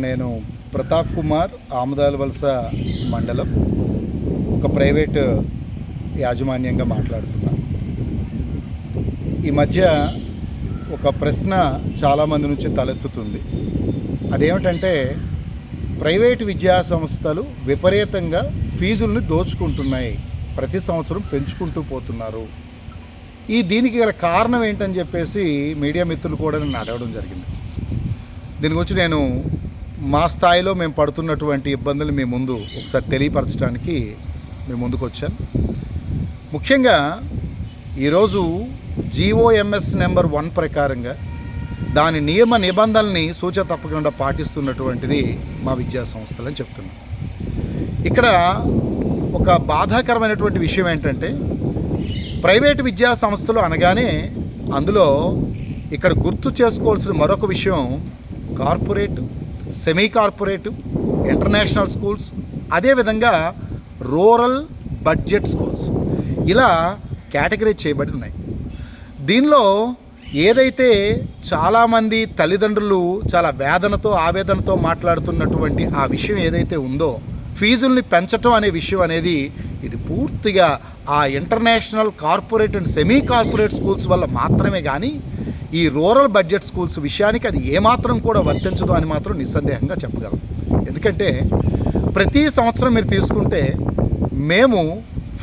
నేను ప్రతాప్ కుమార్, ఆమదాలవలస మండలం, ఒక ప్రైవేటు యాజమాన్యంగా మాట్లాడుతున్నాను. ఈ మధ్య ఒక ప్రశ్న చాలామంది నుంచి తలెత్తుతుంది. అదేమిటంటే, ప్రైవేటు విద్యా సంస్థలు విపరీతంగా ఫీజుల్ని దోచుకుంటున్నాయి, ప్రతి సంవత్సరం పెంచుకుంటూ పోతున్నారు. దీనికి గల కారణం ఏంటని చెప్పేసి మీడియా మిత్రులు కూడా నన్ను అడగడం జరిగింది. దీని గురించి నేను మా స్థాయిలో మేము పడుతున్నటువంటి ఇబ్బందులు మీ ముందు ఒకసారి తెలియపరచడానికి మీ ముందుకు వచ్చాను. ముఖ్యంగా ఈరోజు GOMS నెంబర్ 1 ప్రకారంగా దాని నియమ నిబంధనల్ని సూచన తప్పకుండా పాటిస్తున్నటువంటిది మా విద్యా సంస్థలని చెప్తున్నాం. ఇక్కడ ఒక బాధాకరమైనటువంటి విషయం ఏంటంటే, ప్రైవేటు విద్యా సంస్థలు అనగానే అందులో ఇక్కడ గుర్తు చేసుకోవాల్సిన మరొక విషయం corporate, semi corporate, international schools, అదేవిధంగా రూరల్ బడ్జెట్ స్కూల్స్, ఇలా కేటగిరైజ్ చేయబడి ఉన్నాయి. దీనిలో ఏదైతే చాలామంది తల్లిదండ్రులు చాలా వేదనతో ఆవేదనతో మాట్లాడుతున్నటువంటి ఆ విషయం ఏదైతే ఉందో, ఫీజుల్ని పెంచటం అనే విషయం అనేది ఇది పూర్తిగా ఆ international corporate and semi corporate schools వల్ల మాత్రమే కానీ ఈ రూరల్ బడ్జెట్ స్కూల్స్ విషయానికి అది ఏమాత్రం కూడా వర్తించదు అని మాత్రం నిస్సందేహంగా చెప్పగలం. ఎందుకంటే ప్రతి సంవత్సరం మీరు తీసుకుంటే మేము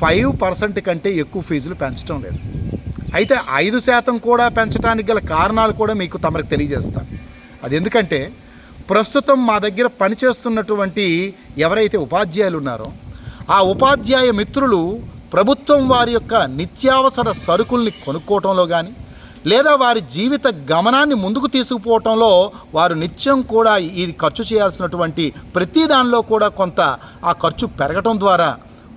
5% కంటే ఎక్కువ ఫీజులు పెంచడం లేదు. అయితే 5% కూడా పెంచడానికి గల కారణాలు కూడా మీకు తమకు తెలియజేస్తాను. అది ఎందుకంటే ప్రస్తుతం మా దగ్గర పనిచేస్తున్నటువంటి ఎవరైతే ఉపాధ్యాయులు ఉన్నారో ఆ ఉపాధ్యాయ మిత్రులు ప్రభుత్వం వారి యొక్క నిత్యావసర సరుకుల్ని కొనుక్కోవటంలో కానీ, లేదా వారి జీవిత గమనాన్ని ముందుకు తీసుకుపోవటంలో వారు నిత్యం కూడా ఇది ఖర్చు చేయాల్సినటువంటి ప్రతి దానిలో కూడా కొంత ఆ ఖర్చు పెరగటం ద్వారా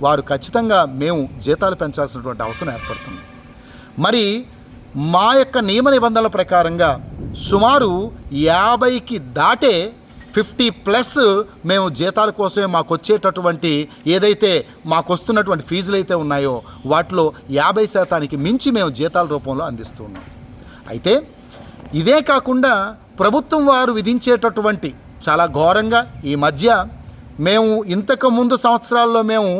వారు ఖచ్చితంగా మేము జీతాలు పెంచాల్సినటువంటి అవసరం ఏర్పడుతుంది. మరి మా యొక్క నియమ నిబంధనల ప్రకారంగా సుమారు 50కి దాటే 50+ మేము జీతాల కోసమే మాకు వచ్చేటటువంటి ఏదైతే మాకు వస్తున్నటువంటి ఫీజులు అయితే ఉన్నాయో వాటిలో 50% మించి మేము జీతాల రూపంలో అందిస్తూ ఉన్నాం. అయితే ఇదే కాకుండా ప్రభుత్వం వారు విధించేటటువంటి చాలా ఘోరంగా ఈ మధ్య మేము ఇంతకు ముందు సంవత్సరాల్లో మేము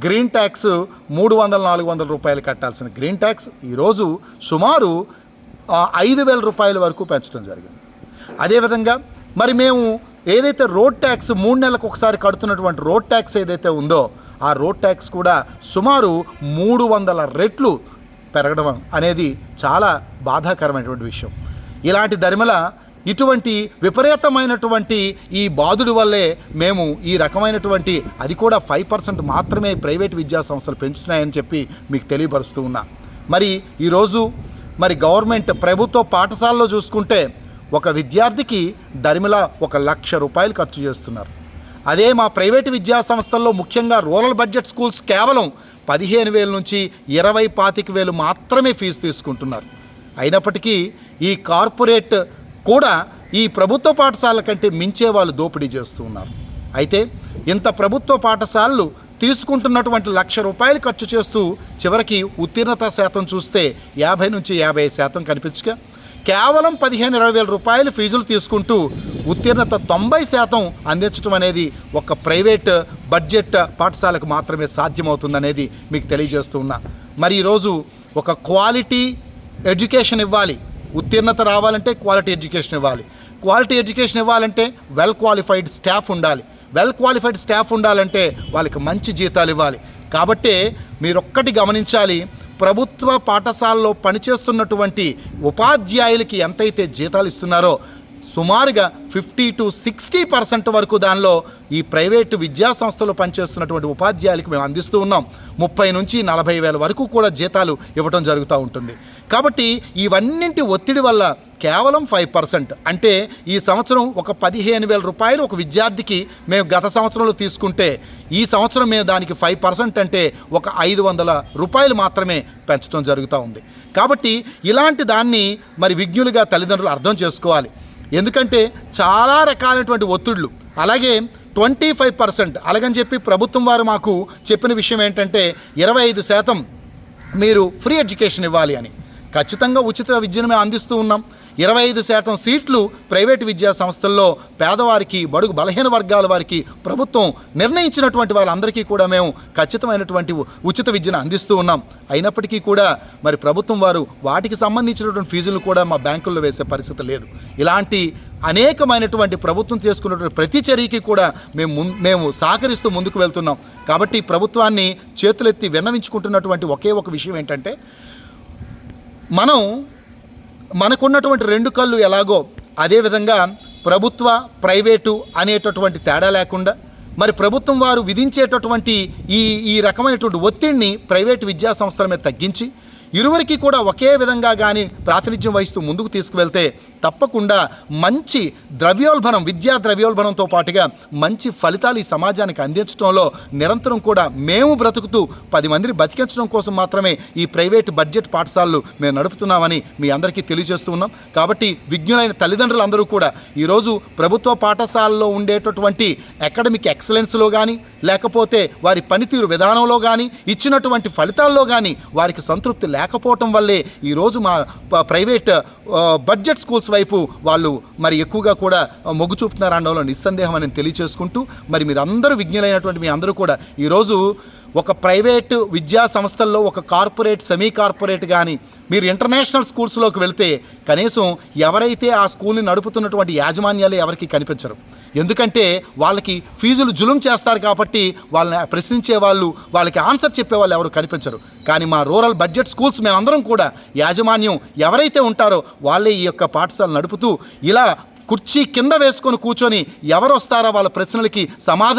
గ్రీన్ ట్యాక్స్ 300-400 రూపాయలు కట్టాల్సిన గ్రీన్ ట్యాక్స్ ఈరోజు సుమారు 5,000 రూపాయల వరకు పెంచడం జరిగింది. అదేవిధంగా మరి మేము ఏదైతే రోడ్ ట్యాక్స్ 3 నెలలకు ఒకసారి కడుతున్నటువంటి రోడ్ ట్యాక్స్ ఏదైతే ఉందో ఆ రోడ్ ట్యాక్స్ కూడా సుమారు 300 రెట్లు పెరగడం అనేది చాలా బాధాకరమైనటువంటి విషయం. ఇలాంటి దరిమల ఇటువంటి విపరీతమైనటువంటి ఈ బాధుడి వల్లే మేము ఈ రకమైనటువంటి అది కూడా 5% మాత్రమే ప్రైవేట్ విద్యా సంస్థలు పెంచుతున్నాయని చెప్పి మీకు తెలియపరుస్తూ ఉన్నా. మరి ఈరోజు మరి గవర్నమెంట్ ప్రభుత్వ పాఠశాలలో చూసుకుంటే ఒక విద్యార్థికి దరిమిలా 1,00,000 రూపాయలు ఖర్చు చేస్తున్నారు. అదే మా ప్రైవేటు విద్యా సంస్థల్లో ముఖ్యంగా రూరల్ బడ్జెట్ స్కూల్స్ కేవలం 15,000 నుంచి 20-25,000 మాత్రమే ఫీజు తీసుకుంటున్నారు. అయినప్పటికీ ఈ కార్పొరేట్ కూడా ఈ ప్రభుత్వ పాఠశాలల కంటే మించే వాళ్ళు దోపిడీ చేస్తూ ఉన్నారు. అయితే ఇంత ప్రభుత్వ పాఠశాలలు తీసుకుంటున్నటువంటి 1,00,000 రూపాయలు ఖర్చు చేస్తూ చివరికి ఉత్తీర్ణత శాతం చూస్తే 50 నుంచి 50% కనిపించగా కేవలం 15-20,000 రూపాయలు ఫీజులు తీసుకుంటూ ఉత్తీర్ణత 90% అందించడం అనేది ఒక ప్రైవేట్ బడ్జెట్ పాఠశాలకు మాత్రమే సాధ్యమవుతుందనేది మీకు తెలియజేస్తూ ఉన్నా. మరి ఈరోజు ఒక క్వాలిటీ ఎడ్యుకేషన్ ఇవ్వాలి, ఉత్తీర్ణత రావాలంటే క్వాలిటీ ఎడ్యుకేషన్ ఇవ్వాలి. క్వాలిటీ ఎడ్యుకేషన్ ఇవ్వాలంటే వెల్ క్వాలిఫైడ్ స్టాఫ్ ఉండాలి. వెల్ క్వాలిఫైడ్ స్టాఫ్ ఉండాలంటే వాళ్ళకి మంచి జీతాలు ఇవ్వాలి. కాబట్టే మీరొక్కటి గమనించాలి, ప్రభుత్వ పాఠశాలలో పనిచేస్తున్నటువంటి ఉపాధ్యాయులకి ఎంతైతే జీతాలు ఇస్తున్నారో సుమారుగా 50-60% వరకు దానిలో ఈ ప్రైవేటు విద్యా సంస్థలో పనిచేస్తున్నటువంటి ఉపాధ్యాయులకి మేము అందిస్తూ ఉన్నాం. 30 నుంచి 40,000 వరకు కూడా జీతాలు ఇవ్వడం జరుగుతూ ఉంటుంది. కాబట్టి ఇవన్నింటి ఒత్తిడి వల్ల కేవలం 5% అంటే ఈ సంవత్సరం ఒక 15,000 రూపాయలు ఒక విద్యార్థికి మేము గత సంవత్సరంలో తీసుకుంటే ఈ సంవత్సరం మేము దానికి 5% అంటే ఒక 500 రూపాయలు మాత్రమే పెంచడం జరుగుతూ ఉంది. కాబట్టి ఇలాంటి దాన్ని మరి విజ్ఞులుగా తల్లిదండ్రులు అర్థం చేసుకోవాలి. ఎందుకంటే చాలా రకాలైనటువంటి ఒత్తిడులు, అలాగే 25% అలాగని చెప్పి ప్రభుత్వం వారు మాకు చెప్పిన విషయం ఏంటంటే 25% మీరు ఫ్రీ ఎడ్యుకేషన్ ఇవ్వాలి అని. ఖచ్చితంగా ఉచిత విద్యను మేము అందిస్తూ ఉన్నాం. 25% సీట్లు ప్రైవేటు విద్యా సంస్థల్లో పేదవారికి, బడుగు బలహీన వర్గాల వారికి ప్రభుత్వం నిర్ణయించినటువంటి వాళ్ళందరికీ కూడా మేము ఖచ్చితమైనటువంటి ఉచిత విద్యను అందిస్తూ ఉన్నాం. అయినప్పటికీ కూడా మరి ప్రభుత్వం వారు వాటికి సంబంధించినటువంటి ఫీజులు కూడా మా బ్యాంకుల్లో వేసే పరిస్థితి లేదు. ఇలాంటి అనేకమైనటువంటి ప్రభుత్వం చేసుకున్నటువంటి ప్రతి చర్యకి కూడా మేము సహకరిస్తూ ముందుకు వెళ్తున్నాం. కాబట్టి ప్రభుత్వాన్ని చేతులెత్తి విన్నవించుకుంటున్నటువంటి ఒకే ఒక విషయం ఏంటంటే, మనకున్నటువంటి రెండు కళ్ళు ఎలాగో అదేవిధంగా ప్రభుత్వ ప్రైవేటు అనేటటువంటి తేడా లేకుండా మరి ప్రభుత్వం వారు విధించేటటువంటి ఈ రకమైనటువంటి ఒత్తిడిని ప్రైవేటు విద్యా సంస్థల మీద తగ్గించి ఇరువురికి కూడా ఒకే విధంగా కానీ ప్రాతినిధ్యం వహిస్తూ ముందుకు తీసుకువెళ్తే తప్పకుండా మంచి విద్యా ద్రవ్యోల్బణంతో పాటుగా మంచి ఫలితాలు ఈ సమాజానికి అందించడంలో నిరంతరం కూడా మేము బ్రతుకుతూ 10 మందిని బతికించడం కోసం మాత్రమే ఈ ప్రైవేటు బడ్జెట్ పాఠశాలలు మేము నడుపుతున్నామని మీ అందరికీ తెలియజేస్తూ ఉన్నాం. కాబట్టి విజ్ఞులైన తల్లిదండ్రులందరూ కూడా ఈరోజు ప్రభుత్వ పాఠశాలలో ఉండేటటువంటి అకాడమిక్ ఎక్సలెన్స్లో కానీ లేకపోతే వారి పనితీరు విధానంలో కానీ ఇచ్చినటువంటి ఫలితాల్లో కానీ వారికి సంతృప్తి లేకపోవటం వల్లే ఈరోజు మా ప్రైవేట్ బడ్జెట్ స్కూల్స్ వైపు వాళ్ళు మరి ఎక్కువగా కూడా మొగ్గు చూపుతున్నారు అనడంలో నిస్సందేహం అని తెలియచేసుకుంటూ, మరి మీరందరూ విజ్ఞులైనటువంటి మీ అందరూ కూడా ఈరోజు ఒక ప్రైవేటు విద్యా సంస్థల్లో ఒక కార్పొరేట్, సెమీ కార్పొరేట్ కానీ మీరు ఇంటర్నేషనల్ స్కూల్స్లోకి వెళ్తే కనీసం ఎవరైతే ఆ స్కూల్ని నడుపుతున్నటువంటి యాజమాన్యాలు ఎవరికి కనిపించరు. ఎందుకంటే వాళ్ళకి ఫీజులు జులుం చేస్తారు కాబట్టి వాళ్ళని ప్రశ్నించే వాళ్ళు, వాళ్ళకి ఆన్సర్ చెప్పేవాళ్ళు ఎవరు కనిపించరు. కానీ మా రూరల్ బడ్జెట్ స్కూల్స్ మేమందరం కూడా యాజమాన్యం ఎవరైతే ఉంటారో వాళ్ళే ఈ యొక్క పాఠశాల నడుపుతూ ఇలా కుర్చీ కింద వేసుకొని కూర్చొని ఎవరు వస్తారో వాళ్ళ ప్రశ్నలకి సమాధానం